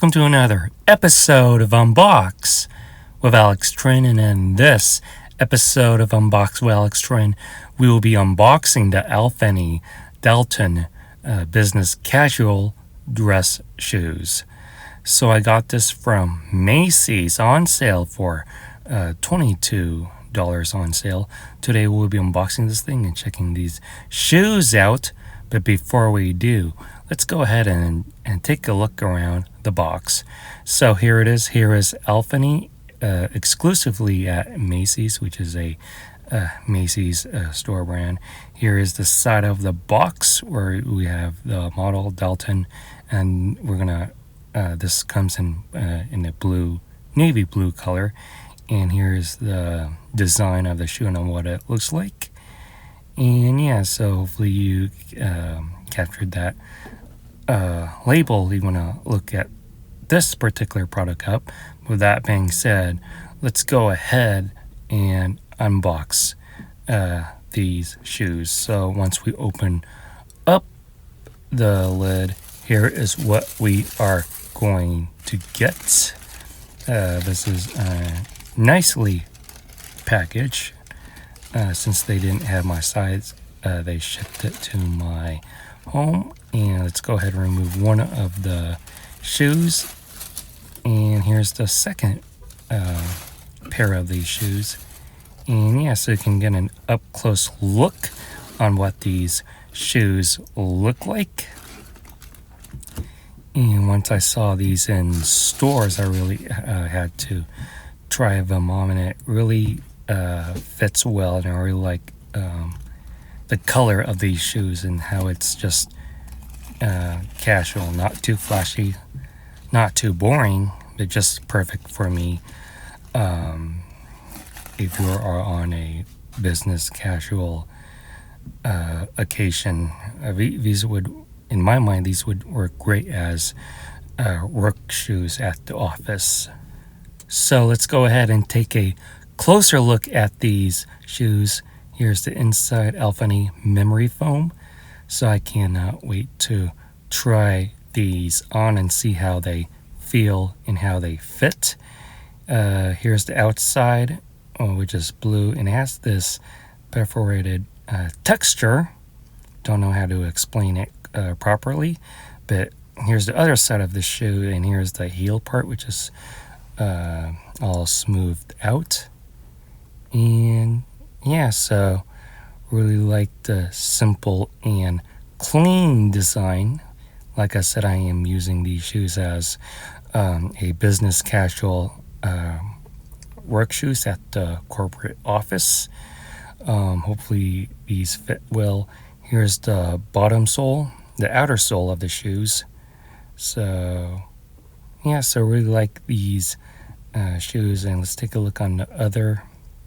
welcome to another episode of Unbox with Alex Trinh. And in this episode of Unbox with Alex Trinh, we will be unboxing the Alfani Dalton business casual dress shoes. So I got this from Macy's on sale for $22 on sale. Today we'll be unboxing this thing and checking these shoes out. But before we do, let's go ahead and take a look around the box. So here it is. Here is Alfani exclusively at Macy's, which is a Macy's store brand. Here is the side of the box where we have the model Dalton, and we're gonna this comes in a blue, navy blue color. And here's the design of the shoe and what it looks like. And yeah, so hopefully you captured that label. You want to look at this particular product up. With that being said, let's go ahead and unbox these shoes. So once we open up the lid, here is what we are going to get. This is nicely packaged. Since they didn't have my size, they shipped it to my home. And let's go ahead and remove one of the shoes. And here's the second pair of these shoes. And yeah, so you can get an up close look on what these shoes look like. And once I saw these in stores, I really had to try them on, and it really fits well. And I really like the color of these shoes and how it's just casual, not too flashy, not too boring, but just perfect for me if you are on a business casual occasion. These would, in my mind, these would work great as work shoes at the office. So let's go ahead and take a closer look at these shoes. Here's the inside Alfani memory foam. So I cannot wait to try these on and see how they feel and how they fit. Here's the outside, which is blue, and it has this perforated texture. Don't know how to explain it properly, but here's the other side of the shoe, and here's the heel part, which is all smoothed out. And yeah, so really like the simple and clean design. Like I said, I am using these shoes as a business casual work shoes at the corporate office. Hopefully these fit well. Here's the bottom sole, the outer sole of the shoes. So yeah, so really like these shoes. And let's take a look on the other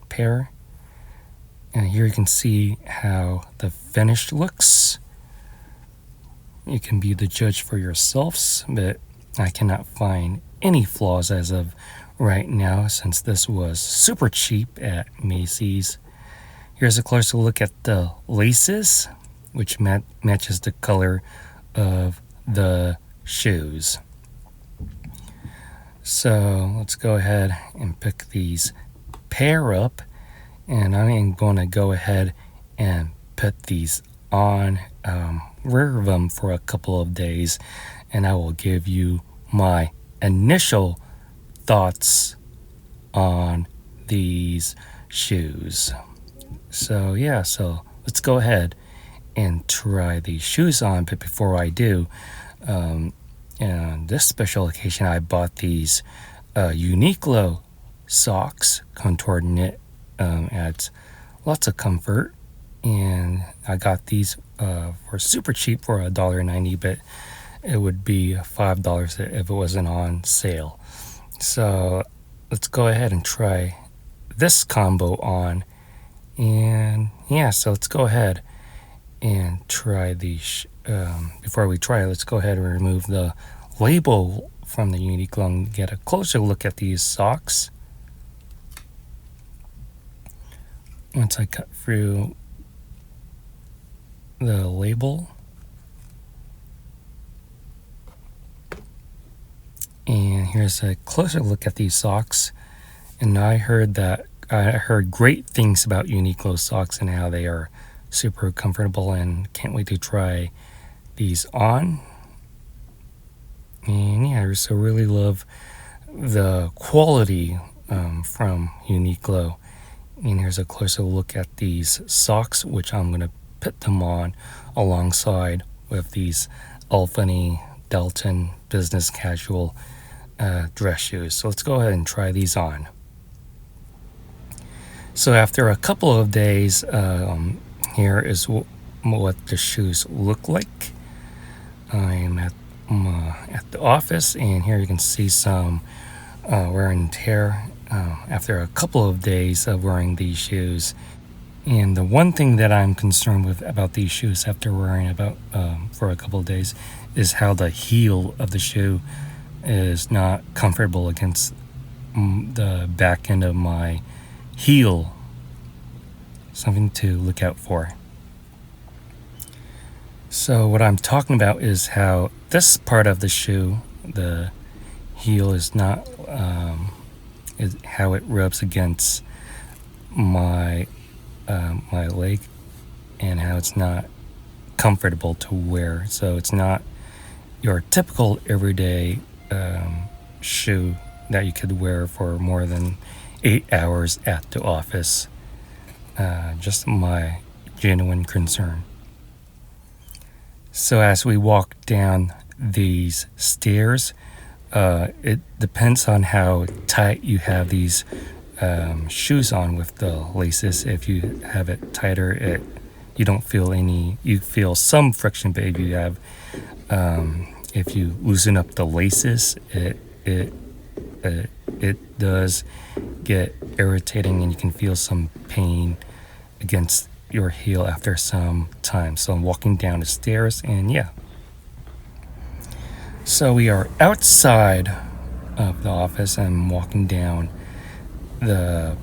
pair. And here you can see how the finish looks. You can be the judge for yourselves, but I cannot find any flaws as of right now, since this was super cheap at Macy's. Here's a closer look at the laces, which matches the color of the shoes. So let's go ahead and pick these pair up, and I am going to go ahead and put these on, wear them for a couple of days, and I will give you my initial thoughts on these shoes. So yeah, so let's go ahead and try these shoes on. But before I do, on this special occasion, I bought these Uniqlo socks, contoured knit. Adds lots of comfort, and I got these for super cheap for $1.90, but it would be $5 if it wasn't on sale. So let's go ahead and try this combo on. And yeah, so let's go ahead and try these. Before we try it, let's go ahead and remove the label from the Uniqlo and get a closer look at these socks. Once I cut through the label, And here's a closer look at these socks. And I heard great things about Uniqlo socks and how they are super comfortable, and can't wait to try these on. And yeah, I just really love the quality from Uniqlo. And here's a closer look at these socks, which I'm going to put them on alongside with these Alfani Dalton business casual dress shoes. So let's go ahead and try these on. So after a couple of days, here is what the shoes look like. I'm at the office, and here you can see some wear and tear after a couple of days of wearing these shoes. And the one thing that I'm concerned with about these shoes after wearing for a couple of days is how the heel of the shoe is not comfortable against the back end of my heel. Something to look out for. So what I'm talking about is how this part of the shoe, the heel, is not is how it rubs against my my leg, and how it's not comfortable to wear. So it's not your typical everyday shoe that you could wear for more than 8 hours at the office. Just my genuine concern. So as we walk down these stairs, it depends on how tight you have these shoes on with the laces. If you have it tighter, you don't feel any. You feel some friction, but if you have, if you loosen up the laces, it does get irritating, and you can feel some pain against your heel after some time. So I'm walking down the stairs, and yeah. So we are outside of the office. I'm walking down the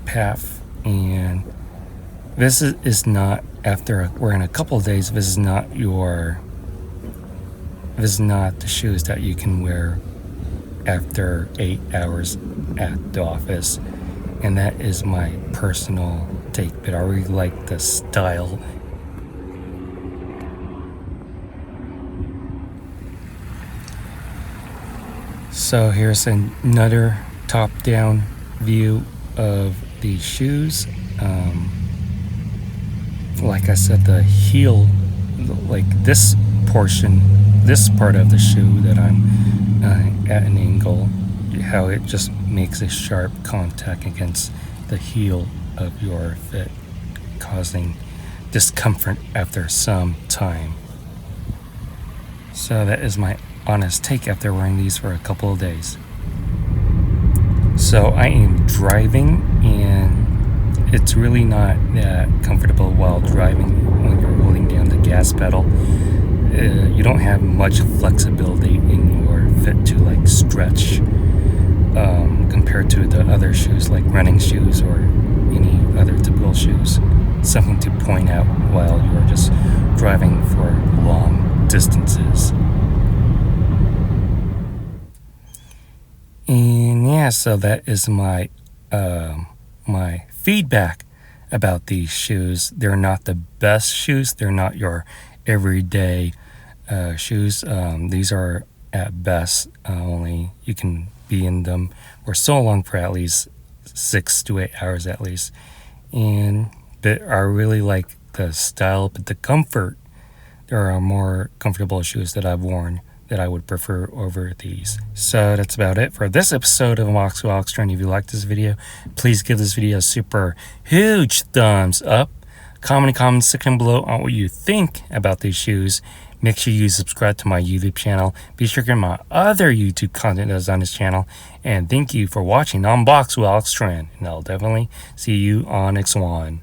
path, and this is not, after wearing a couple of days, this is not the shoes that you can wear after 8 hours at the office. And that is my personal take, but I really like the style. So here's another top-down view of these shoes. Like I said, the heel, like this portion, this part of the shoe that I'm at an angle, how it just makes a sharp contact against the heel of your foot, causing discomfort after some time. So that is my honest take after wearing these for a couple of days. So I am driving, and it's really not that comfortable while driving when you're holding down the gas pedal. You don't have much flexibility in your foot to like stretch compared to the other shoes like running shoes or any other typical shoes. Something to point out while you're just driving for long distances. And yeah, so that is my my feedback about these shoes. They're not the best shoes. They're not your everyday shoes. These are at best only you can be in them for so long, for at least 6 to 8 hours at least. But I really like the style, but the comfort. There are more comfortable shoes that I've worn that I would prefer over these. So that's about it for this episode of Unbox with Alex Trinh. If you liked this video, please give this video a super huge thumbs up. Comment in the comments section below on what you think about these shoes. Make sure you subscribe to my YouTube channel. Be sure to get my other YouTube content that's on this channel. And thank you for watching Unbox with Alex Trinh. And I'll definitely see you on next one.